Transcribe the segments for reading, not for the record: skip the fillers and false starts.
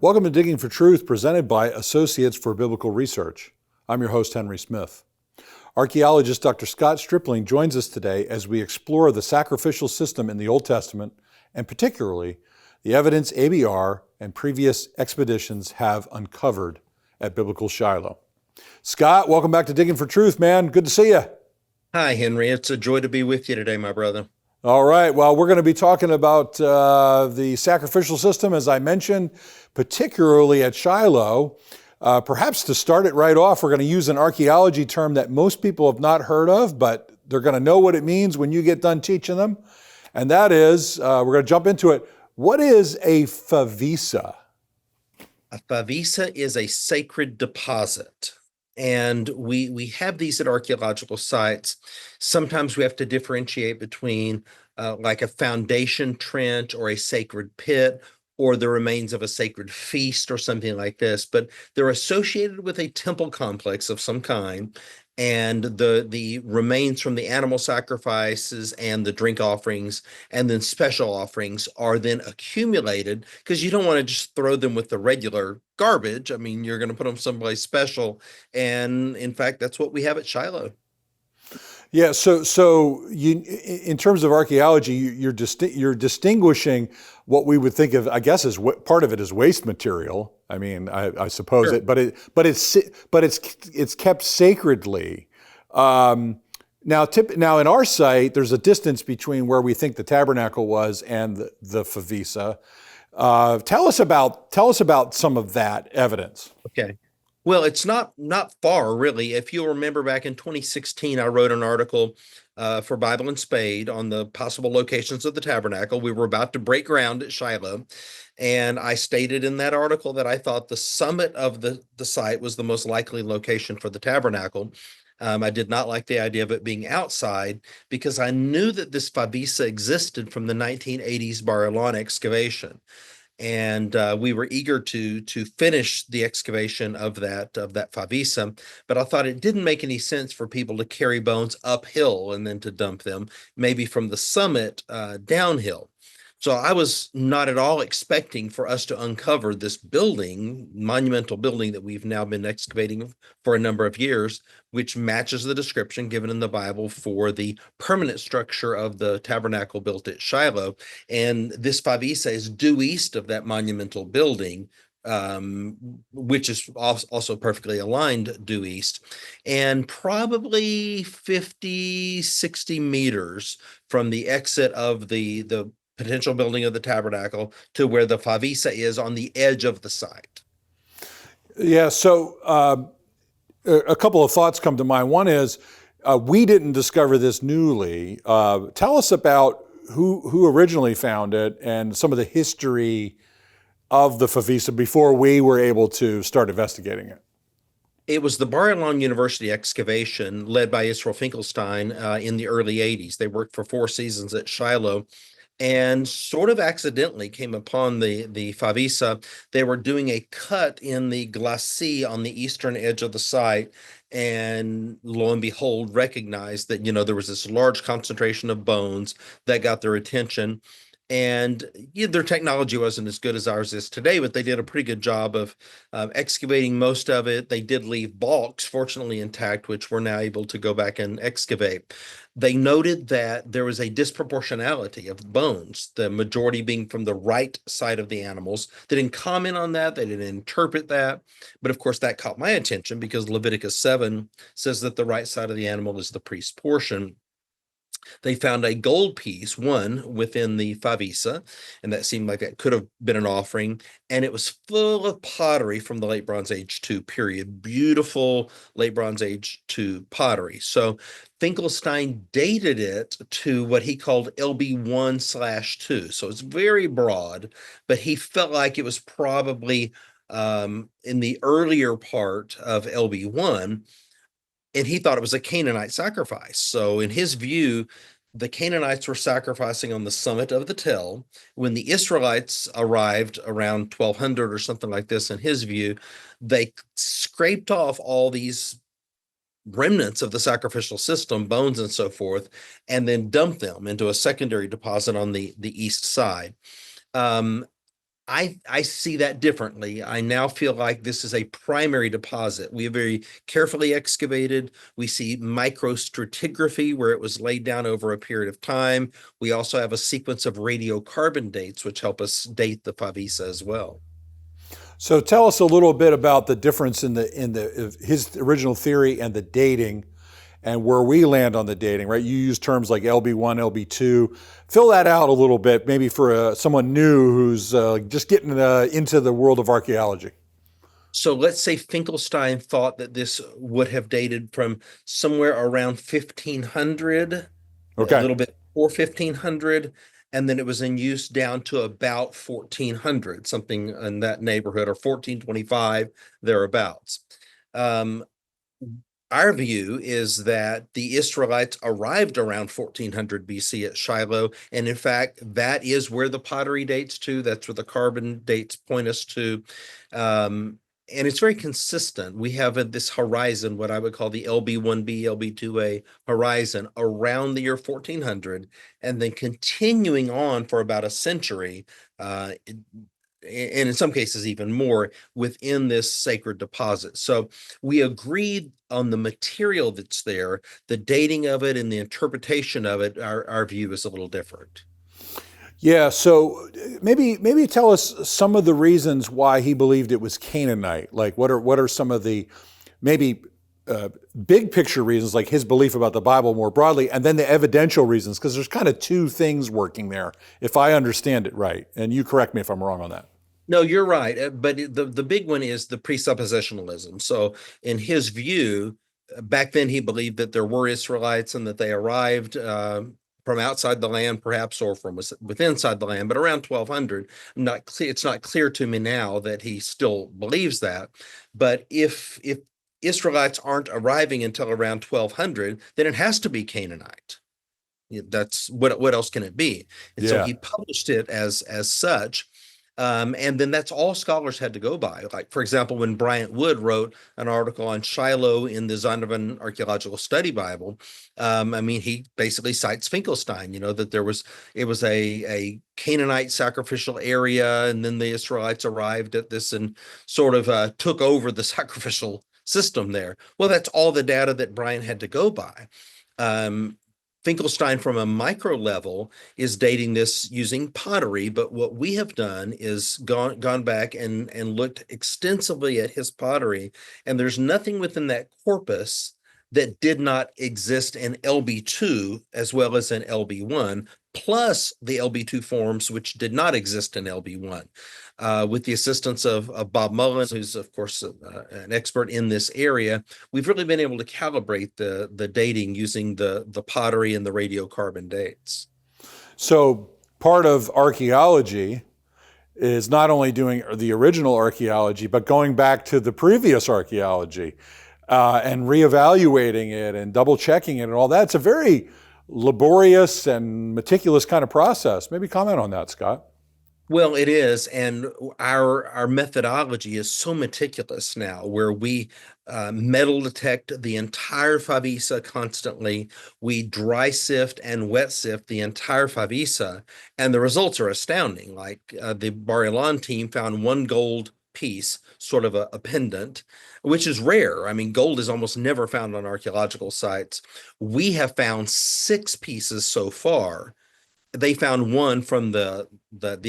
Welcome to Digging for Truth, presented by Associates for Biblical Research. I'm your host, Henry Smith. Archaeologist Dr. Scott Stripling joins us today as we explore the sacrificial system in the Old Testament, and particularly the evidence ABR and previous expeditions have uncovered at biblical Shiloh. Scott, welcome back to Digging for Truth, man. Good to see you. Hi, Henry. It's a joy to be with you today, my brother. All right. Well, we're going to be talking about the sacrificial system, as I mentioned, particularly at Shiloh. Perhaps to start it right off, we're going to use an archaeology term that most people have not heard of, but they're going to know what it means when you get done teaching them. And that is, we're going to jump into it. What is a favissa? A favissa is a sacred deposit. And we have these at archaeological sites. Sometimes we have to differentiate between like a foundation trench or a sacred pit or the remains of a sacred feast or something like this. But they're associated with a temple complex of some kind. And the remains from the animal sacrifices and the drink offerings and then special offerings are then accumulated, because you don't want to just throw them with the regular garbage. I mean, you're going to put them someplace special. And in fact, that's what we have at Shiloh. Yeah, so you, in terms of archaeology, you're distinguishing what we would think of, I guess, as part of it is waste material. I mean, I suppose Sure. it, but it's kept sacredly. Now in our site, there's a distance between where we think the tabernacle was and the favissa. Tell us about some of that evidence. Okay. Well, it's not far, really. If you'll remember, back in 2016, I wrote an article for Bible and Spade on the possible locations of the tabernacle. We were about to break ground at Shiloh, and I stated in that article that I thought the summit of the site was the most likely location for the tabernacle. I did not like the idea of it being outside, because I knew that this favissa existed from the 1980s Bar-Ilan excavation. And we were eager to finish the excavation of that favissa, but I thought it didn't make any sense for people to carry bones uphill and then to dump them, maybe from the summit downhill. So I was not at all expecting for us to uncover this building, monumental building that we've now been excavating for a number of years, which matches the description given in the Bible for the permanent structure of the tabernacle built at Shiloh. And this favissa is due east of that monumental building, which is also perfectly aligned due east, and probably 50, 60 meters from the exit of the potential building of the tabernacle to where the favissa is on the edge of the site. Yeah, so a couple of thoughts come to mind. One is we didn't discover this newly. Tell us about who originally found it and some of the history of the favissa before we were able to start investigating it. It was the Bar-Ilan University excavation led by Israel Finkelstein in the early 80s. They worked for 4 seasons at Shiloh and sort of accidentally came upon the favissa. They were doing a cut in the glacis on the eastern edge of the site, and lo and behold, recognized that, there was this large concentration of bones that got their attention. And their technology wasn't as good as ours is today, but they did a pretty good job of excavating most of it. They did leave bulks, fortunately intact, which we're now able to go back and excavate. They noted that there was a disproportionality of bones, the majority being from the right side of the animals. They didn't comment on that. They didn't interpret that. But of course, that caught my attention, because Leviticus 7 says that the right side of the animal is the priest's portion. They found a gold piece, one within the favissa, and that seemed like that could have been an offering. And it was full of pottery from the Late Bronze Age 2 period. Beautiful Late Bronze Age 2 pottery. So Finkelstein dated it to what he called LB1/2. So it's very broad, but he felt like it was probably in the earlier part of LB1. And he thought it was a Canaanite sacrifice. So in his view, the Canaanites were sacrificing on the summit of the tell. When the Israelites arrived around 1200 or something like this, in his view, they scraped off all these remnants of the sacrificial system, bones and so forth, and then dumped them into a secondary deposit on the east side. I see that differently. I now feel like this is a primary deposit. We have very carefully excavated. We see microstratigraphy where it was laid down over a period of time. We also have a sequence of radiocarbon dates, which help us date the favissa as well. So tell us a little bit about the difference in his original theory and the dating, and where we land on the dating. Right? You use terms like LB1, LB2. Fill that out a little bit, maybe for someone new who's just getting into the world of archaeology. So let's say Finkelstein thought that this would have dated from somewhere around 1500, a Okay. little bit before 1500, and then it was in use down to about 1400, something in that neighborhood, or 1425, thereabouts. Um, our view is that the Israelites arrived around 1400 BC at Shiloh. And in fact, that is where the pottery dates to. That's where the carbon dates point us to. And it's very consistent. We have this horizon, what I would call the LB1B, LB2A horizon around the year 1400, and then continuing on for about a century, and in some cases even more, within this sacred deposit. So we agreed on the material that's there, the dating of it and the interpretation of it. Our view is a little different. Yeah, so maybe tell us some of the reasons why he believed it was Canaanite. Like what are some of the maybe big picture reasons, like his belief about the Bible more broadly, and then the evidential reasons, because there's kind of two things working there, if I understand it right. And you correct me if I'm wrong on that. No, you're right. But the big one is the presuppositionalism. So in his view, back then he believed that there were Israelites and that they arrived from outside the land, perhaps, or from within inside the land, but around 1200. Not clear, it's not clear to me now that he still believes that. But if Israelites aren't arriving until around 1200, then it has to be Canaanite. That's what else can it be? And so Yeah. he published it as such. And then that's all scholars had to go by. Like, for example, when Bryant Wood wrote an article on Shiloh in the Zondervan Archaeological Study Bible, I mean, he basically cites Finkelstein, that it was a Canaanite sacrificial area, and then the Israelites arrived at this and sort of took over the sacrificial system there. Well, that's all the data that Bryant had to go by. Um, Finkelstein, from a micro level, is dating this using pottery, but what we have done is gone back and looked extensively at his pottery, and there's nothing within that corpus that did not exist in LB2 as well as in LB1, plus the LB2 forms which did not exist in LB1. With the assistance of Bob Mullins, who's of course an expert in this area, we've really been able to calibrate the dating using the pottery and the radiocarbon dates. So part of archaeology is not only doing the original archaeology, but going back to the previous archaeology and reevaluating it and double checking it and all that. It's a very laborious and meticulous kind of process. Maybe comment on that, Scott. Well, it is, and our methodology is so meticulous now, where we metal detect the entire favissa constantly. We dry sift and wet sift the entire favissa, and the results are astounding. Like the Bar Ilan team found one gold piece, sort of a pendant, which is rare. I mean, gold is almost never found on archaeological sites. We have found 6 pieces so far. They found one from the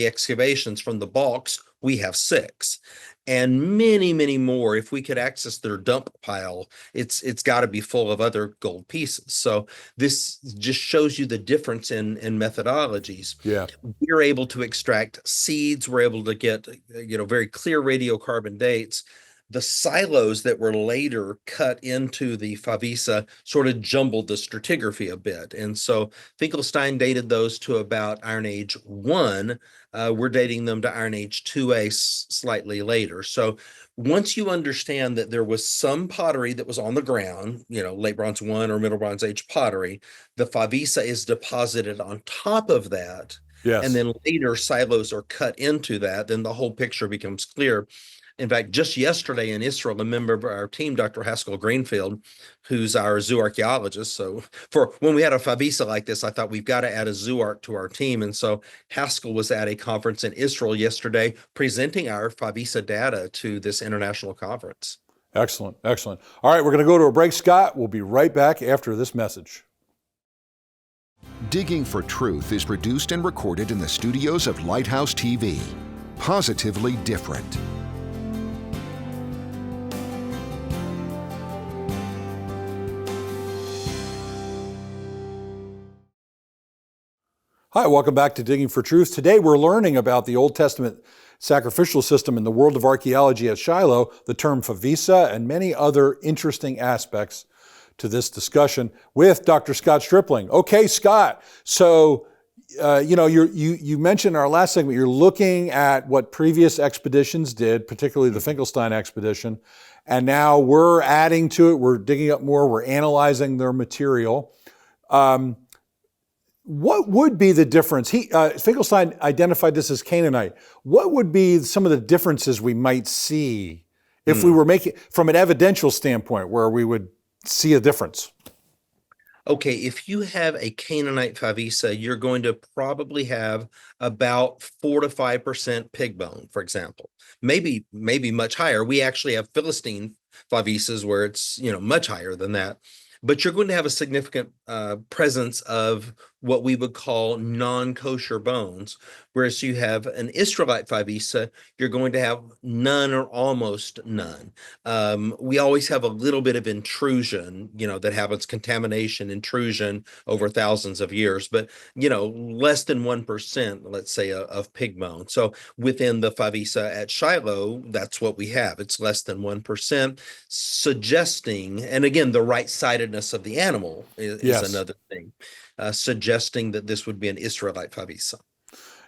excavations from the Balks. We have 6, and many more. If we could access their dump pile, it's got to be full of other gold pieces. So this just shows you the difference in methodologies. Yeah. We're able to extract seeds. We're able to get very clear radiocarbon dates. The silos that were later cut into the favissa sort of jumbled the stratigraphy a bit. And so Finkelstein dated those to about Iron Age 1. We're dating them to Iron Age 2A slightly later. So once you understand that there was some pottery that was on the ground, late Bronze 1 or Middle Bronze Age pottery, the favissa is deposited on top of that. And Yes. then later silos are cut into that, then the whole picture becomes clear. In fact, just yesterday in Israel, a member of our team, Dr. Haskell Greenfield, who's our zooarchaeologist. So for when we had a favissa like this, I thought we've got to add a zooarch to our team. And so Haskell was at a conference in Israel yesterday presenting our favissa data to this international conference. Excellent, excellent. All right, we're going to go to a break, Scott. We'll be right back after this message. Digging for Truth is produced and recorded in the studios of Lighthouse TV. Positively different. Hi, welcome back to Digging for Truth. Today we're learning about the Old Testament sacrificial system in the world of archaeology at Shiloh, the term favissa, and many other interesting aspects to this discussion with Dr. Scott Stripling. Okay, Scott, so you mentioned in our last segment, you're looking at what previous expeditions did, particularly the Finkelstein expedition, and now we're adding to it, we're digging up more, we're analyzing their material. What would be the difference? Finkelstein identified this as Canaanite. What would be some of the differences we might see if we were making, from an evidential standpoint, where we would see a difference? Okay, if you have a Canaanite favissa, you're going to probably have about 4 to 5% pig bone, for example. Maybe much higher. We actually have Philistine favissas where it's much higher than that. But you're going to have a significant presence of what we would call non-kosher bones. Whereas you have an Israelite favissa, you're going to have none or almost none. We always have a little bit of intrusion, that happens, contamination, intrusion over thousands of years, but, less than 1%, let's say, of pig bone. So within the favissa at Shiloh, that's what we have. It's less than 1%, suggesting, and again, the right-sidedness of the animal is Yes. another thing, suggesting that this would be an Israelite favissa.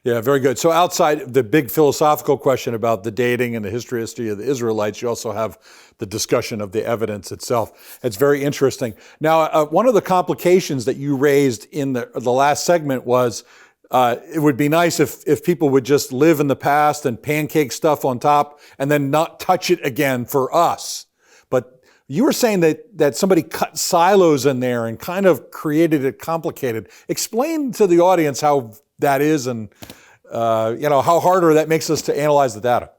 Yeah, very good. So outside the big philosophical question about the dating and the history of the Israelites, you also have the discussion of the evidence itself. It's very interesting. Now, one of the complications that you raised in the last segment was it would be nice if people would just live in the past and pancake stuff on top and then not touch it again for us. But you were saying that somebody cut silos in there and kind of created it complicated. Explain to the audience how that is and how harder that makes us to analyze the data.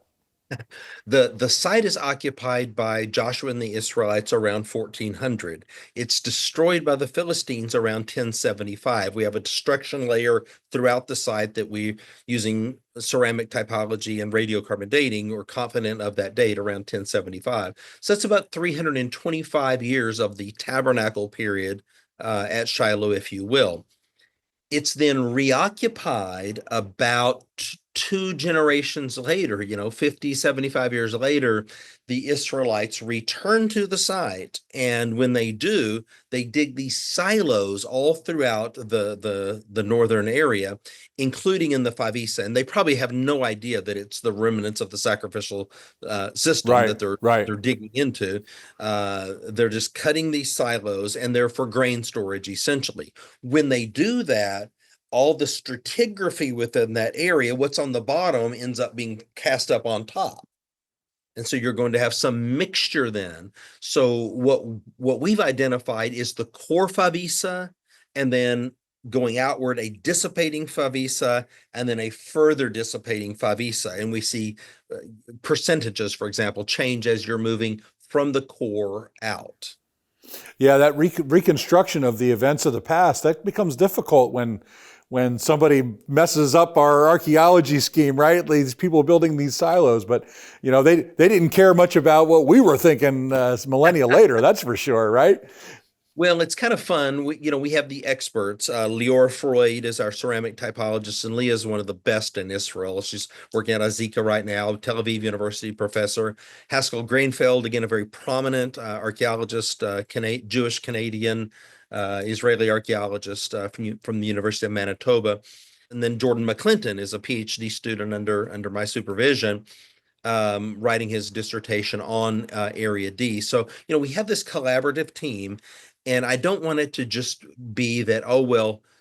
The site is occupied by Joshua and the Israelites around 1400. It's destroyed by the Philistines around 1075. We have a destruction layer throughout the site that we, using ceramic typology and radiocarbon dating, we're confident of that date around 1075. So that's about 325 years of the tabernacle period at Shiloh, if you will. It's then reoccupied about 2 generations later, 50, 75 years later. The Israelites return to the site. And when they do, they dig these silos all throughout the northern area, including in the favissa. And they probably have no idea that it's the remnants of the sacrificial system that they're digging into. They're just cutting these silos, and they're for grain storage, essentially. When they do that, all the stratigraphy within that area, what's on the bottom ends up being cast up on top. And so you're going to have some mixture then. So what we've identified is the core favissa, and then going outward, a dissipating favissa, and then a further dissipating favissa. And we see percentages, for example, change as you're moving from the core out. Yeah, that reconstruction of the events of the past, that becomes difficult when somebody messes up our archaeology scheme, right? These people building these silos, but they didn't care much about what we were thinking millennia later, that's for sure, right? Well, it's kind of fun. We have the experts. Lior Freud is our ceramic typologist, and Leah is one of the best in Israel. She's working at Azika right now, Tel Aviv University professor. Haskell Greenfield, again, a very prominent archaeologist, Jewish Canadian, Israeli archaeologist from the University of Manitoba. And then Jordan McClinton is a PhD student under my supervision, writing his dissertation on Area D. So, we have this collaborative team, and I don't want it to just be that,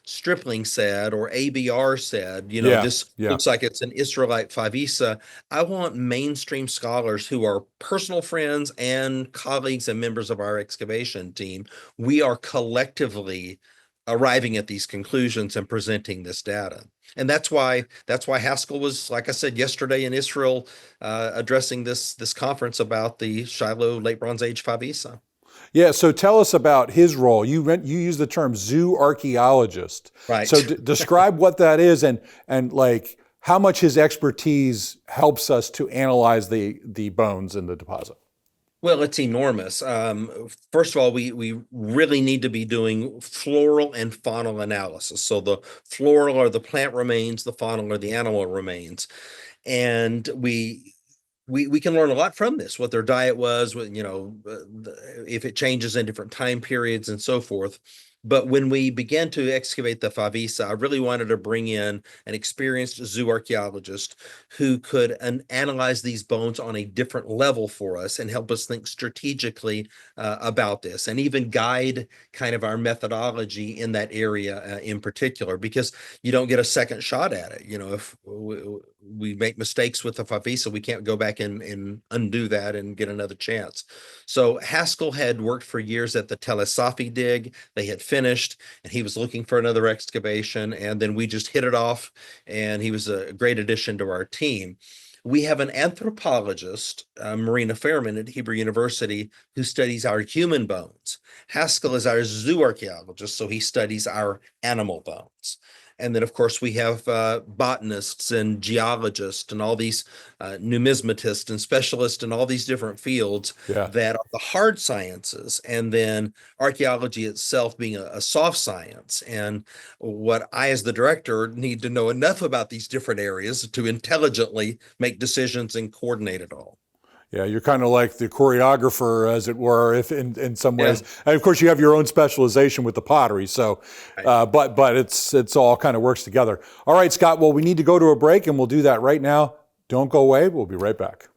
Stripling said or ABR said, Yeah, this yeah. looks like it's an Israelite favissa. I want mainstream scholars who are personal friends and colleagues and members of our excavation team. We are collectively arriving at these conclusions and presenting this data. And that's why Haskell was, like I said yesterday in Israel, addressing this conference about the Shiloh Late Bronze Age favissa. Yeah, so tell us about his role. You use the term zooarchaeologist. So Right. describe what that is and like how much his expertise helps us to analyze the bones in the deposit. Well, it's enormous. First of all, we really need to be doing floral and faunal analysis. So the floral are the plant remains, the faunal are the animal remains, and we can learn a lot from this, what their diet was, if it changes in different time periods and so forth. But when we began to excavate the favissa, I really wanted to bring in an experienced zooarchaeologist who could analyze these bones on a different level for us and help us think strategically about this, and even guide kind of our methodology in that area in particular, because you don't get a second shot at it. If we make mistakes with the favissa, we can't go back and undo that and get another chance. So Haskell had worked for years at the Tel Safi dig. They had finished, and he was looking for another excavation, and then we just hit it off, and he was a great addition to our team. We have an anthropologist, Marina Fairman at Hebrew University, who studies our human bones. Haskell is our zooarchaeologist, so he studies our animal bones. And then, of course, we have botanists and geologists and all these numismatists and specialists in all these different fields that are the hard sciences. And then archaeology itself being a soft science. And what I, as the director, need to know enough about these different areas to intelligently make decisions and coordinate it all. Yeah, you're kind of like the choreographer, as it were, if in some ways. And of course, you have your own specialization with the pottery. So, but it's all kind of works together. All right, Scott. Well, we need to go to a break, and we'll do that right now. Don't go away. We'll be right back.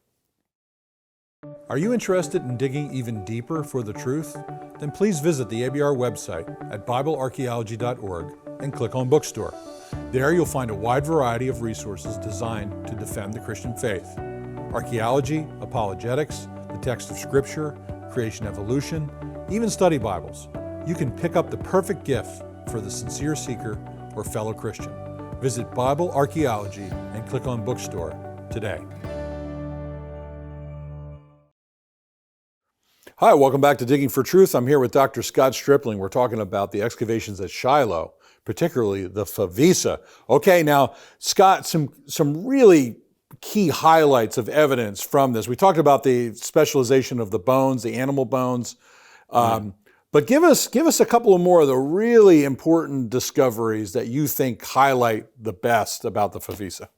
Are you interested in digging even deeper for the truth? Then please visit the ABR website at BibleArchaeology.org and click on Bookstore. There you'll find a wide variety of resources designed to defend the Christian faith. Archaeology, apologetics, the text of Scripture, creation evolution, even study Bibles. You can pick up the perfect gift for the sincere seeker or fellow Christian. Visit Bible Archaeology and click on Bookstore today. Hi, welcome back to Digging for Truth. I'm here with Dr. Scott Stripling. We're talking about the excavations at Shiloh, particularly the favissa. Okay, now, Scott, some really key highlights of evidence from this. We talked about the specialization of the bones, the animal bones, but give us a couple of more of the really important discoveries that you think highlight the best about the favissa.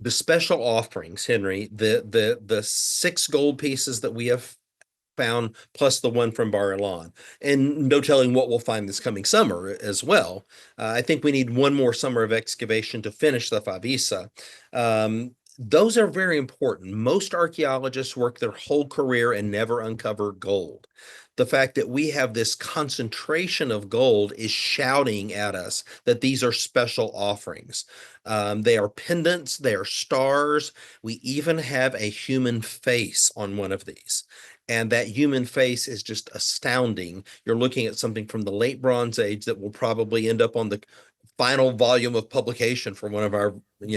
The special offerings, Henry, the 6 gold pieces that we have found, plus the one from Bar Ilan, and no telling what we'll find this coming summer as well. I think we need one more summer of excavation to finish the favissa. Those are very important. Most archaeologists work their whole career and never uncover gold. The fact that we have this concentration of gold is shouting at us that these are special offerings. They are pendants, they are stars. We even have a human face on one of these. And that human face is just astounding. You're looking at something from the late Bronze Age that will probably end up on the final volume of publication for one of our,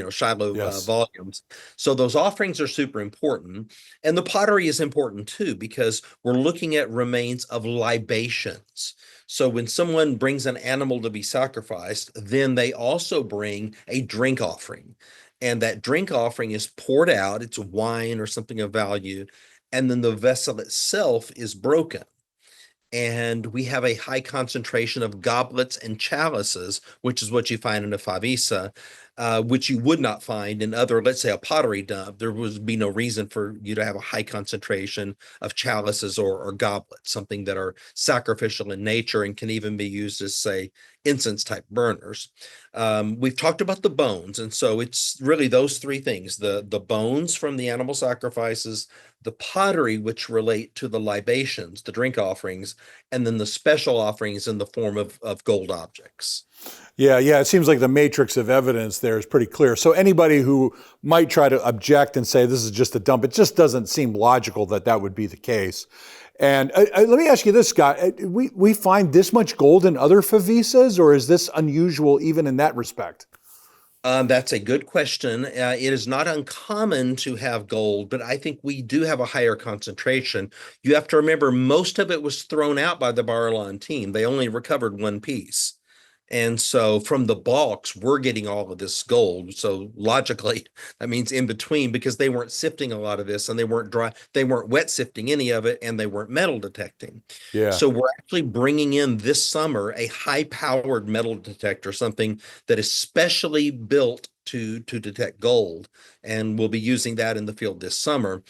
Shiloh volumes. So those offerings are super important. And the pottery is important too, because we're looking at remains of libations. So when someone brings an animal to be sacrificed, then they also bring a drink offering. And that drink offering is poured out, it's wine or something of value, and then the vessel itself is broken. And we have a high concentration of goblets and chalices, which is what you find in a favissa. which you would not find in other, let's say, a pottery dump. There would be no reason for you to have a high concentration of chalices or goblets, something that are sacrificial in nature and can even be used as, say, incense type burners. We've talked about the bones, and so it's really those three things: the bones from the animal sacrifices, the pottery, which relate to the libations, the drink offerings, and then the special offerings in the form of gold objects. Yeah, it seems like the matrix of evidence there is pretty clear. So anybody who might try to object and say this is just a dump, it just doesn't seem logical that that would be the case. And let me ask you this, Scott. We find this much gold in other favissas, or is this unusual even in that respect? That's a good question. It is not uncommon to have gold, but I think we do have a higher concentration. You have to remember, most of it was thrown out by the Bar-Ilan team. They only recovered one piece. And so from the bulks, we're getting all of this gold. So logically, that means in between, because they weren't sifting a lot of this, and they weren't wet sifting any of it, and they weren't metal detecting. Yeah. So we're actually bringing in this summer a high-powered metal detector, something that is specially built to detect gold, and we'll be using that in the field this summer.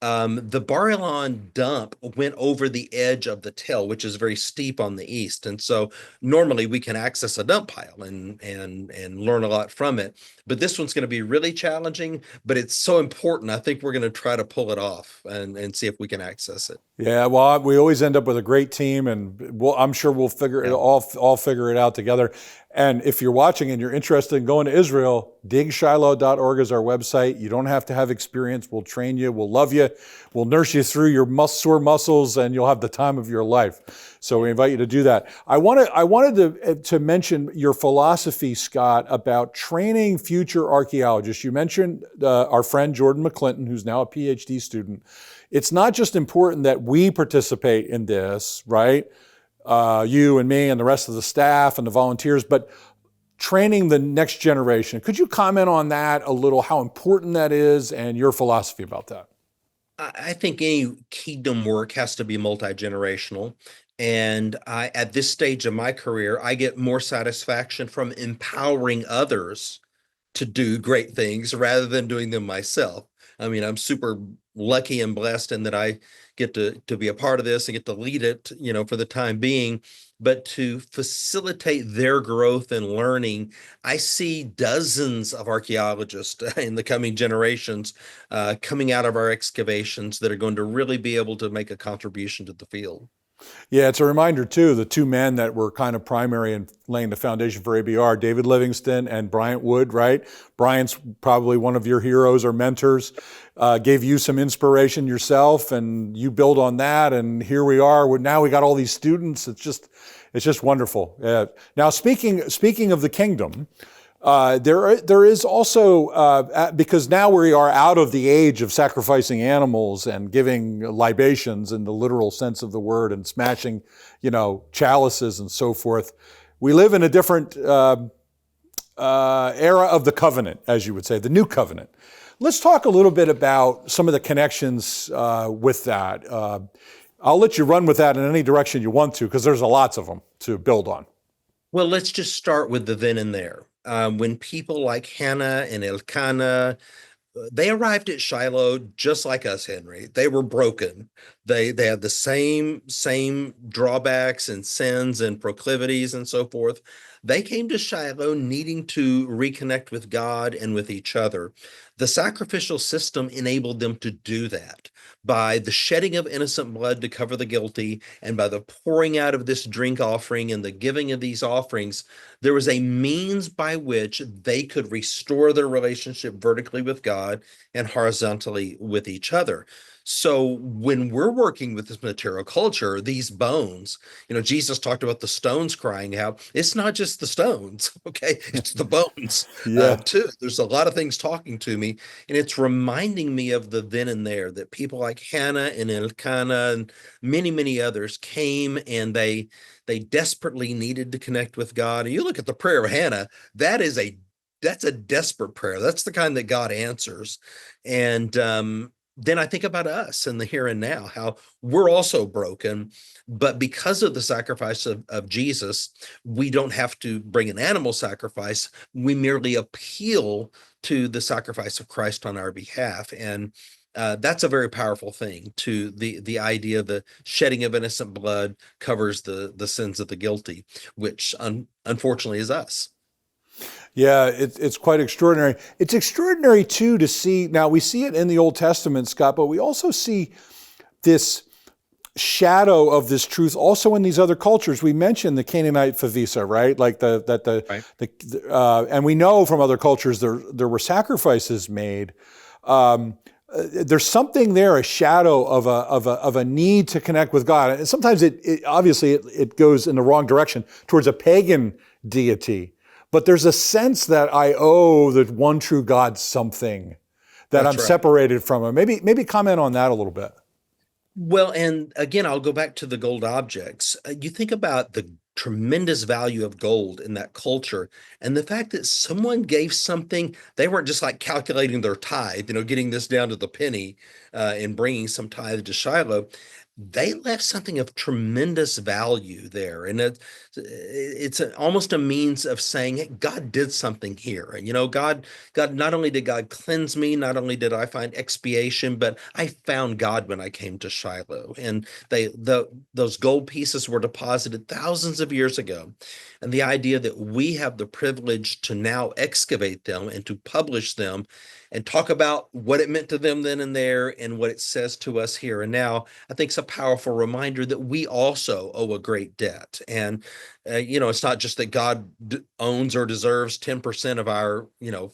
The Bar-Ilan dump went over the edge of the tell, which is very steep on the east. And so normally we can access a dump pile and learn a lot from it. But this one's going to be really challenging, but it's so important. I think we're going to try to pull it off and see if we can access it. Yeah, well, we always end up with a great team, and I'm sure we'll figure it all figure it out together. And if you're watching and you're interested in going to Israel, digshiloh.org is our website. You don't have to have experience. We'll train you. We'll love you. We'll nurse you through your sore muscles, and you'll have the time of your life. So we invite you to do that. I wanted to mention your philosophy, Scott, about training future archaeologists. You mentioned our friend Jordan McClinton, who's now a PhD student. It's not just important that we participate in this, right? You and me and the rest of the staff and the volunteers, but training the next generation. Could you comment on that a little, how important that is and your philosophy about that? I think any kingdom work has to be multi-generational. And at this stage of my career, I get more satisfaction from empowering others to do great things rather than doing them myself. I mean, I'm super lucky and blessed in that I get to be a part of this and get to lead it, for the time being. But to facilitate their growth and learning, I see dozens of archaeologists in the coming generations coming out of our excavations that are going to really be able to make a contribution to the field. Yeah, it's a reminder, too, the two men that were kind of primary in laying the foundation for ABR, David Livingston and Bryant Wood, right? Bryant's probably one of your heroes or mentors, gave you some inspiration yourself, and you build on that, and here we are. Now we got all these students. It's just wonderful. Now, speaking of the kingdom, there is also, because now we are out of the age of sacrificing animals and giving libations in the literal sense of the word and smashing, chalices and so forth. We live in a different era of the covenant, as you would say, the new covenant. Let's talk a little bit about some of the connections with that. I'll let you run with that in any direction you want to, because there's lots of them to build on. Well, let's just start with the then and there. When people like Hannah and Elkanah, they arrived at Shiloh just like us, Henry. They were broken. They had the same drawbacks and sins and proclivities and so forth. They came to Shiloh needing to reconnect with God and with each other. The sacrificial system enabled them to do that by the shedding of innocent blood to cover the guilty, and by the pouring out of this drink offering and the giving of these offerings. There was a means by which they could restore their relationship vertically with God and horizontally with each other. So when we're working with this material culture, these bones, Jesus talked about the stones crying out. It's not just the stones, okay? It's the bones too. There's a lot of things talking to me, and it's reminding me of the then and there, that people like Hannah and Elkanah and many, many others came, and they desperately needed to connect with God. And you look at the prayer of Hannah, that's a desperate prayer. That's the kind that God answers. And then I think about us in the here and now, how we're also broken, but because of the sacrifice of Jesus, we don't have to bring an animal sacrifice. We merely appeal to the sacrifice of Christ on our behalf. And that's a very powerful thing, to the idea the shedding of innocent blood covers the sins of the guilty, which unfortunately is us. Yeah, it's quite extraordinary. It's extraordinary, too, to see, now we see it in the Old Testament, Scott, but we also see this shadow of this truth also in these other cultures. We mentioned the Canaanite favissa, right? Like and we know from other cultures there were sacrifices made. There's something there, a shadow of a need to connect with God. And sometimes it obviously goes in the wrong direction towards a pagan deity. But there's a sense that I owe the one true God something, that I'm separated from him. Maybe comment on that a little bit. Well, and again, I'll go back to the gold objects. You think about the tremendous value of gold in that culture, and the fact that someone gave something, they weren't just like calculating their tithe, getting this down to the penny and bringing some tithe to Shiloh. They left something of tremendous value there. And it's almost a means of saying, hey, God did something here. And, God, not only did God cleanse me, not only did I find expiation, but I found God when I came to Shiloh. And those gold pieces were deposited thousands of years ago. And the idea that we have the privilege to now excavate them and to publish them and talk about what it meant to them then and there and what it says to us here and now, I think it's a powerful reminder that we also owe a great debt. And, it's not just that God owns or deserves 10% of our,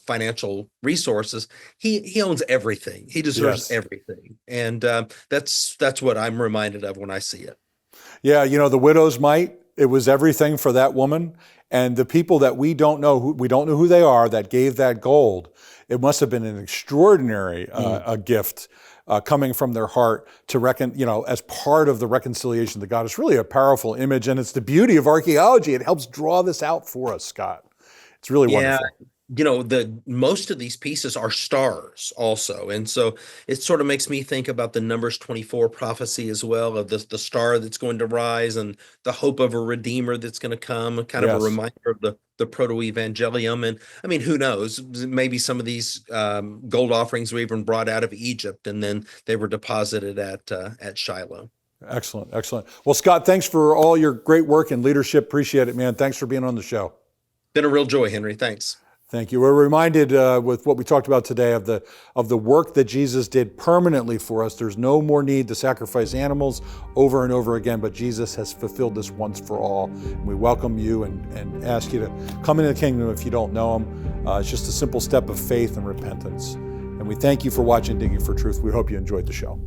financial resources. He owns everything. He deserves everything. And that's what I'm reminded of when I see it. Yeah, the widow's mite, it was everything for that woman. And the people that we don't know who they are that gave that gold, it must have been an extraordinary a gift coming from their heart to as part of the reconciliation to God. It's really a powerful image, and it's the beauty of archaeology. It helps draw this out for us, Scott. It's really wonderful. Most of these pieces are stars also. And so it sort of makes me think about the Numbers 24 prophecy as well, of the star that's going to rise and the hope of a redeemer that's going to come, kind of a reminder of the proto-evangelium. And I mean, who knows, maybe some of these gold offerings were even brought out of Egypt and then they were deposited at Shiloh. Excellent. Well, Scott, thanks for all your great work and leadership. Appreciate it, man. Thanks for being on the show. Been a real joy, Henry. Thanks. Thank you. We're reminded with what we talked about today of the work that Jesus did permanently for us. There's no more need to sacrifice animals over and over again, but Jesus has fulfilled this once for all. And we welcome you and ask you to come into the kingdom if you don't know him. It's just a simple step of faith and repentance. And we thank you for watching Digging for Truth. We hope you enjoyed the show.